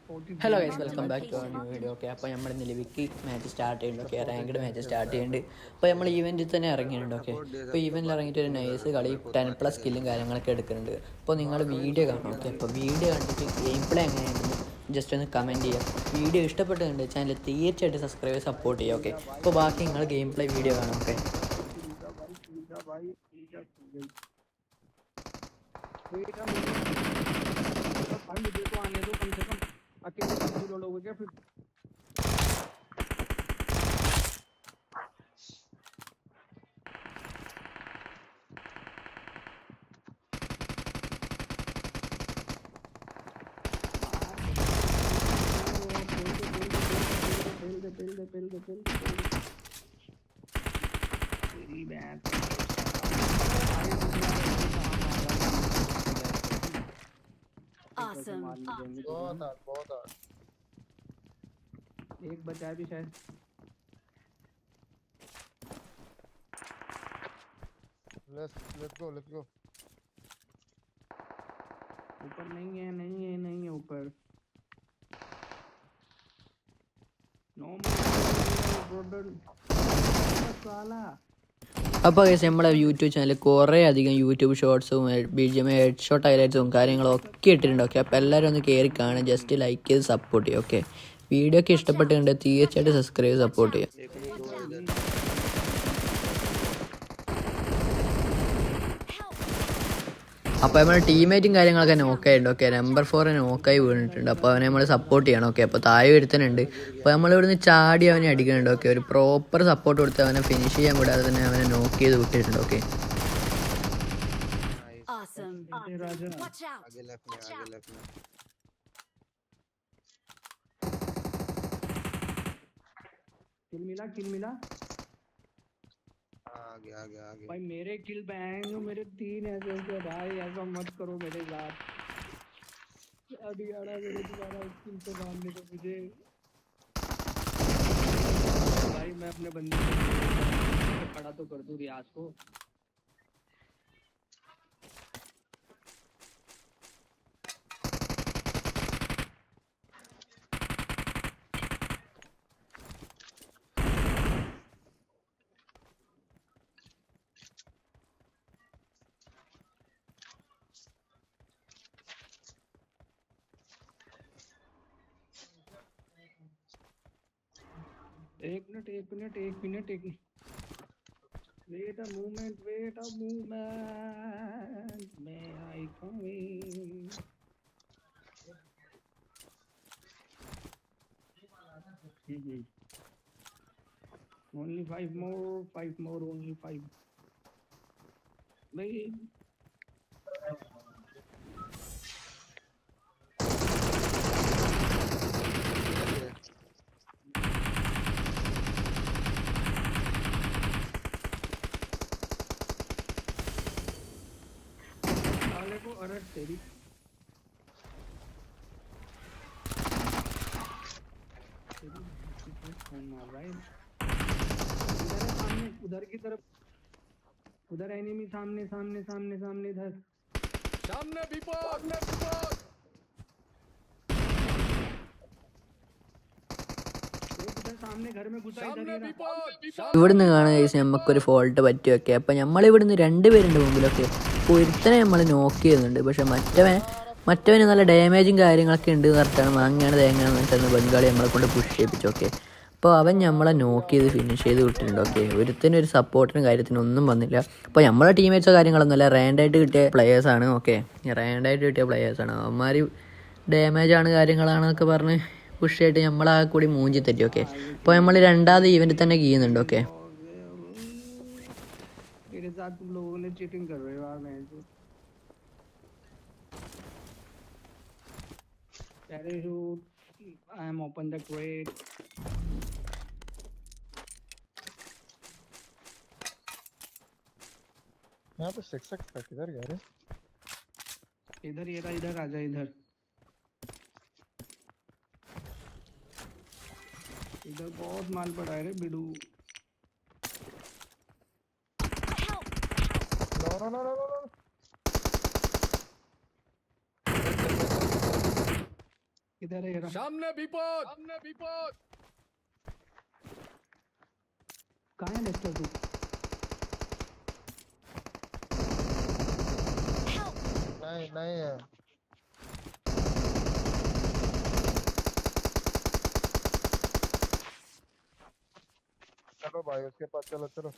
Hello guys, welcome back to new video. Okay, അപ്പോൾ നമ്മൾ ഇന്ന് ലിവിക്ക് മാച്ച് സ്റ്റാർട്ട് ചെയ്യുന്നുണ്ട്. ഓക്കെ, റാങ്ക്ഡ് മാച്ച് സ്റ്റാർട്ട് ചെയ്യുന്നുണ്ട്. അപ്പോൾ നമ്മൾ ഈവൻറ്റിൽ തന്നെ ഇറങ്ങിയിട്ടുണ്ട്. ഓക്കെ, അപ്പോൾ ഈവൻറ്റിൽ ഇറങ്ങിയിട്ട് ഒരു നൈസ് കളി 10+ സ്കില്ലും കാര്യങ്ങളൊക്കെ എടുക്കുന്നുണ്ട്. അപ്പോൾ നിങ്ങൾ വീഡിയോ കാണണം. ഓക്കെ, അപ്പോൾ വീഡിയോ കണ്ടിട്ട് ഗെയിം പ്ലേ എങ്ങനെയുണ്ടെന്ന് ജസ്റ്റ് ഒന്ന് കമൻറ്റ് ചെയ്യുക. വീഡിയോ ഇഷ്ടപ്പെട്ടിട്ടുണ്ട് ചാനൽ തീർച്ചയായിട്ടും സബ്സ്ക്രൈബ് ചെയ്ത് സപ്പോർട്ട് ചെയ്യുക. ഓക്കെ, അപ്പോൾ ബാക്കി നിങ്ങൾ ഗെയിം പ്ലേ വീഡിയോ കാണാം. ഓക്കെ, मुझे तो आने दो कम से कम। अकेले लोगों के फिर तेरी बात Awesome. बहुत एक बचा भी शायद। let's go ऊपर नहीं है ऊपर। नो ब्रदर साला। അപ്പോൾ ഗൈസ്, നമ്മളെ യൂട്യൂബ് ചാനൽ കുറേ അധികം യൂട്യൂബ് ഷോർട്സും BGM ഹെഡ് ഷോട്ട് ഹൈലൈറ്റ്സും കാര്യങ്ങളും ഒക്കെ ഇട്ടിട്ടുണ്ട്. ഓക്കെ, അപ്പോൾ എല്ലാവരും ഒന്ന് കയറി കാണുക, ജസ്റ്റ് ലൈക്ക് ചെയ്ത് സപ്പോർട്ട് ചെയ്യുക. ഓക്കെ, വീഡിയോ ഒക്കെ ഇഷ്ടപ്പെട്ടിട്ടുണ്ട് തീർച്ചയായിട്ടും സബ്സ്ക്രൈബ് ചെയ്ത് സപ്പോർട്ട് ചെയ്യുക. അപ്പോൾ നമ്മൾ ടീമേറ്റും കാര്യങ്ങളൊക്കെ നോക്കായിട്ടുണ്ട്. ഓക്കെ, നമ്പർ 4 നോക്കായി വീണിട്ടുണ്ട്. അപ്പോൾ അവനെ നമ്മൾ സപ്പോർട്ട് ചെയ്യണം. ഓക്കെ, അപ്പോൾ താഴെ വരുത്തുന്നുണ്ട്. അപ്പോൾ നമ്മൾ ഇവിടുന്ന് ചാടി അവനെ അടിക്കുന്നുണ്ട്. ഓക്കെ, ഒരു പ്രോപ്പർ സപ്പോർട്ട് കൊടുത്ത് അവനെ ഫിനിഷ് ചെയ്യാൻ കൂടാതെ തന്നെ അവനെ നോക്ക് ചെയ്ത് വിട്ടിട്ടുണ്ട്. Okay, Awesome. राजा Watch out. आगे लेफ्ट में किल मिला। आगे भाई मेरे किल बैंग मेरे 3 ऐसे हो गए भाई। ऐसा मत करो मेरे साथ। अभी आड़ा मेरे दोबारा किल पे मारने दो मुझे भाई। मैं अपने बंदे को खड़ा तो कर दूं रियाज को। एक मिनट वेट अ मोमेंट मैं I coming. only 5 more only 5 भाई। साले को अरे तेरी मार रहा है। इधर है सामने, उधर की तरफ। उधर एनिमी सामने इधर सामने विपद इधर सामने घर में घुसा। इधर ये रहा। ഇവിടുന്ന് കാണുന്ന കേസ് നമുക്കൊരു ഫോൾട്ട് പറ്റി. വെക്കുക, അപ്പോൾ നമ്മളിവിടുന്ന് 2 പേരുണ്ട് മുമ്പിലൊക്കെ. അപ്പോൾ ഒരുത്തനെ നമ്മൾ നോക്ക് ചെയ്യുന്നുണ്ട്. പക്ഷെ മറ്റവന് നല്ല ഡാമേജും കാര്യങ്ങളൊക്കെ ഉണ്ട് കറക്റ്റാണ്. മാങ്ങയാണ് തേങ്ങയാണെന്ന് വെച്ചാൽ ബംഗാളി നമ്മളെ കൊണ്ട് പുഷ് ചെയ്യിപ്പിച്ചു. ഓക്കെ, അപ്പോൾ അവൻ നമ്മളെ നോക്ക് ചെയ്ത് ഫിനിഷ് ചെയ്ത് വിട്ടിട്ടുണ്ട്. ഓക്കെ, ഒരുത്തനൊരു സപ്പോർട്ടിനും കാര്യത്തിനും ഒന്നും വന്നില്ല. അപ്പോൾ നമ്മളെ ടീമേറ്റ്സോ കാര്യങ്ങളൊന്നുമല്ല, റാൻഡായിട്ട് കിട്ടിയ പ്ലെയേഴ്സാണ്. ഓക്കെ, റാൻഡായിട്ട് കിട്ടിയ പ്ലെയേഴ്സാണ്. അവന്മാർ ഡാമേജാണ് കാര്യങ്ങളാണെന്നൊക്കെ പറഞ്ഞ് പുഷ് ചെയ്തിട്ട് നമ്മളാ കൂടി മൂഞ്ചി തെറ്റി. ഓക്കെ, അപ്പോൾ നമ്മൾ രണ്ടാമത് ഈവൻറ്റിൽ തന്നെ ചെയ്യുന്നുണ്ട്. ഓക്കെ, मेरे साथ तुम लोगों ने चीटिंग कर रहे हो यार। मैं parachute I am open the crate. यहाँ पे 6x का किधर गया रे? इधर ये रहा। इधर आजा इधर बहुत माल पड़ा है रे बिडू। No. इधर है रहा। सामने विपद कहाँ है लेस्टर तू? नहीं है। चलो भाई उसके पास चलो चलो।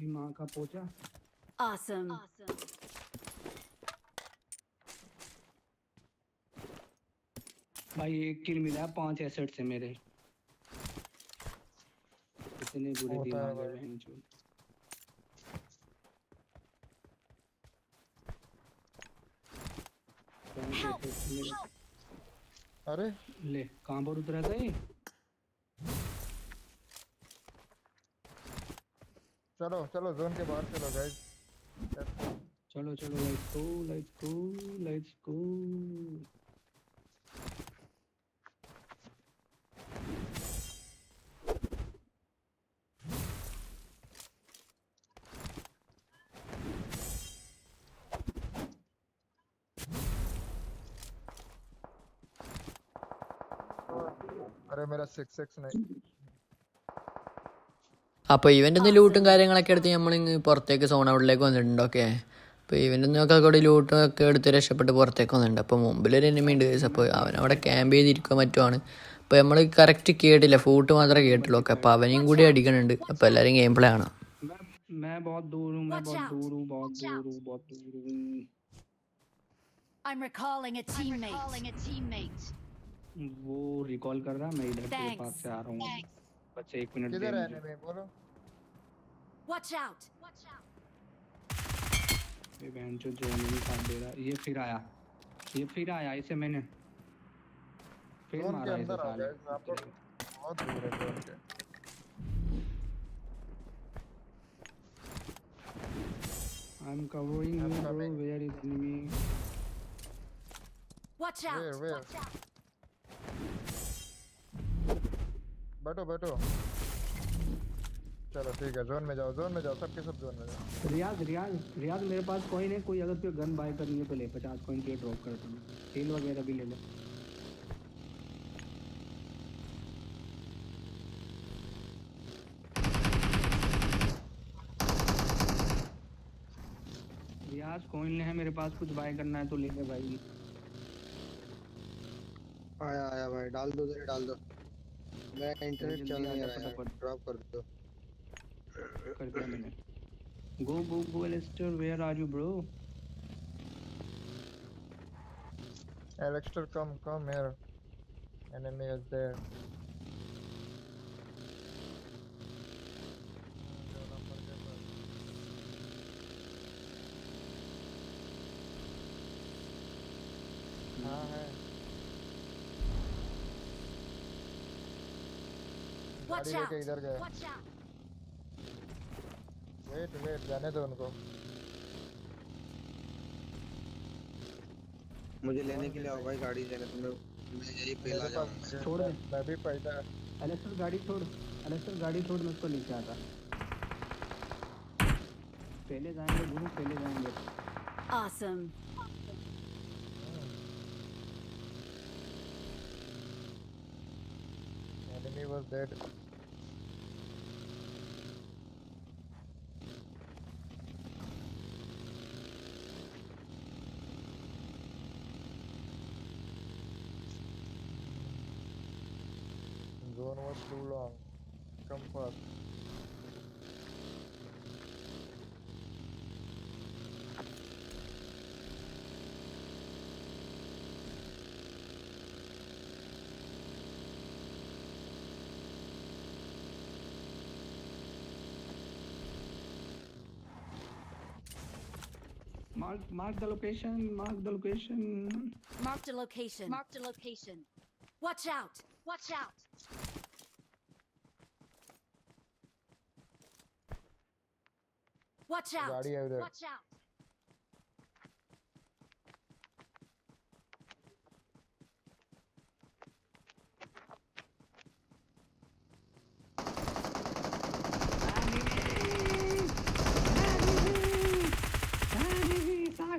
माँ का पोचा। Awesome. भाई 1 किल मिला 5 एसेट से मेरे। इतने बुरे होता है दिमाग है भाई। बहनचोद। अरे ले कहाँ पर उतरा था ये? चलो चलो जोन के बाहर चलो गाइस। चलो चलो let's go let's go let's go. अरे मेरा 6x नहीं। അപ്പോൾ ഇവൻ്റെ ഒന്ന് ലൂട്ടും കാര്യങ്ങളൊക്കെ എടുത്ത് നമ്മളിങ്ങ് പുറത്തേക്ക് സോൺ ഔട്ടിലേക്ക് വന്നിട്ടുണ്ട്. ഓക്കെ, അപ്പോൾ ഇവൻ്റെ ഒന്നൊക്കെ കൂടി ലൂട്ടും ഒക്കെ എടുത്ത് രക്ഷപ്പെട്ട് പുറത്തേക്ക് വന്നിട്ടുണ്ട്. അപ്പോൾ മുമ്പിലൊരു എനിമി ഉണ്ട്. അപ്പോൾ അവനവിടെ ക്യാമ്പ് ചെയ്തിരിക്കുക മറ്റുമാണ്. അപ്പോൾ നമ്മൾ കറക്റ്റ് കേട്ടില്ല, ഫൂട്ട് മാത്രമേ കേട്ടുള്ളൂ. ഓക്കെ, അപ്പോൾ അവനെയും കൂടി അടിക്കണുണ്ട്. അപ്പോൾ എല്ലാവരും ഗെയിം പ്ലേ ആണ്. मैं बहुत दूर हूँ, मैं Watch बहुत out. दूर हूँ, बहुत Watch दूर out. हूँ, बहुत दूर हूँ। I'm recalling a teammate. वो रिकॉल कर रहा, मैं इधर तेरे Thanks. पास से आ रहा हूँ। बस 1 मिनट दे किधर है मुझे। एनिमी बोलो। Watch out. ये बहन जो नहीं काट दे रहा। ये फिर आया इसे मैंने फिर जोन के मारा इसे अंदर आ साले। गए। आप लोग बहुत दूर है जोन के। I'm covering I'm you bro, coming. where is enemy? Watch out. Where? बैठो चलो ठीक है। जोन में जाओ सबके सब जोन में जाओ। रियाज मेरे पास कॉइन है, कोई अगर तुझे गन बाय करनी है तो ले, 50 कॉइन के ड्रॉप कर दूंगा। हील वगैरह भी ले ले। रियाज कॉइन है मेरे पास, कुछ बाय करना है तो ले ले भाई। आया भाई डाल दो मैं इंटरनेट जल्दी चल नहीं आजा रहा है। फटाफट। ड्रॉप कर दो। कर दिया मैंने। Go Lester, where are you bro? Alexter come here. Enemy is there. हाँ है। Watch गाड़ी out. लेके इधर गए। Watch out. वेट जाने दो उनको। मुझे लेने के लिए आओ भाई, गाड़ी लेने तुम्हें मैं यही पहला मेरे जाऊंगा। पास छोड़ दे। मैं भी पैसा। एलेक्सर गाड़ी छोड़, मैं उसको लेके आता। पहले जाएंगे गुरु, पहले जाएंगे। Awesome. Enemy was dead. Zone was too long. Come fast. Mark the location. Marked a location. Watch out. Watch out. गाड़ी है उधर। Watch out.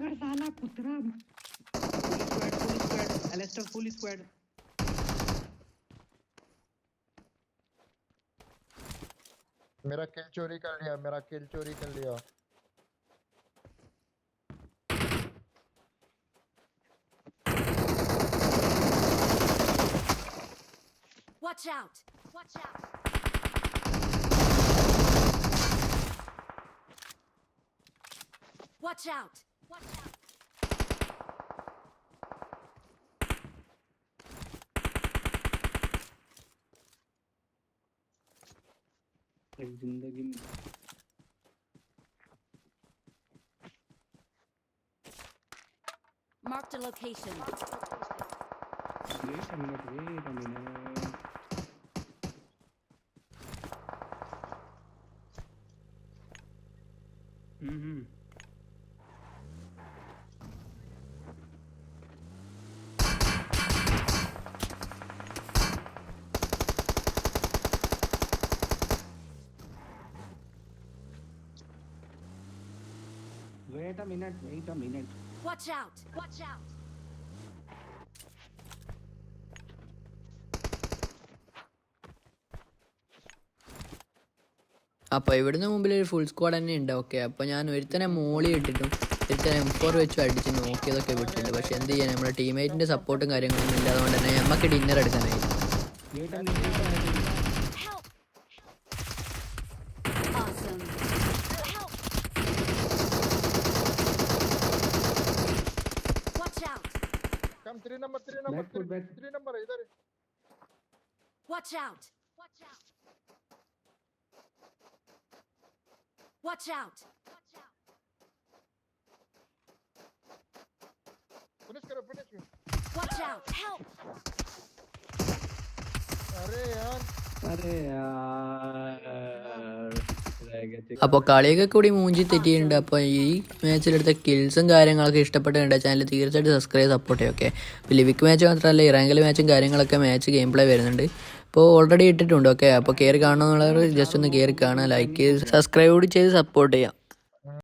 कर साला कुतरा full squad Alastair full squad मेरा किल चोरी कर लिया, मेरा किल चोरी कर लिया। Watch out! Watch out! Watch out! Watch out! जिंदगी में Marked a location. wait a minute hmm wait a minute Watch out! Watch out! അപ്പോൾ ഇവിടുന്ന് മുമ്പിൽ ഒരു ഫുൾ സ്ക്വാഡ് തന്നെ ഉണ്ട്. ഓക്കെ, അപ്പോൾ ഞാൻ ഒരുത്തനെ മോളി ഇട്ടിട്ടും ഒരുത്തനെ M4 വെച്ച് അടിച്ച് നോക്കിയതൊക്കെ വിട്ടിട്ടുണ്ട്. പക്ഷെ എന്ത് ചെയ്യാൻ, നമ്മുടെ ടീമേറ്റിൻ്റെ സപ്പോർട്ടും കാര്യങ്ങളൊന്നും ഇല്ലാതുകൊണ്ട് തന്നെ നമുക്ക് ഡിന്നർ എടുക്കാനായി. wait a minute Help! Awesome. Help! Watch out! Come 3 number back 3 number इधर। Watch out! Watch out! Watch out! Watch out! Finish करो। Watch out! Help! अरे यार अरे यार रह गए थे അപ്പോൾ കളിയൊക്കെ കൂടി മൂഞ്ചി തെറ്റിയിട്ടുണ്ട്. അപ്പോൾ ഈ മാച്ചിലെടുത്ത കിൽസും കാര്യങ്ങളൊക്കെ ഇഷ്ടപ്പെട്ടിട്ടുണ്ട് ചാനൽ തീർച്ചയായിട്ടും സബ്സ്ക്രൈബ് സപ്പോർട്ട് ചെയ്യും. ഓക്കെ, ഇപ്പോൾ ലിവിക് മാച്ച് മാത്രമല്ല ഇറാങ്കൽ മാച്ചും കാര്യങ്ങളൊക്കെ മാച്ച് ഗെയിം പ്ലേ വരുന്നുണ്ട്. അപ്പോൾ ഓൾറെഡി ഇട്ടിട്ടുണ്ട്. ഓക്കെ, അപ്പോൾ കയറി കാണണമെന്നുള്ളവർ ജസ്റ്റ് ഒന്ന് കയറി കാണാൻ, ലൈക്ക് ചെയ്ത് സബ്സ്ക്രൈബ് കൂടി ചെയ്ത് സപ്പോർട്ട് ചെയ്യാം.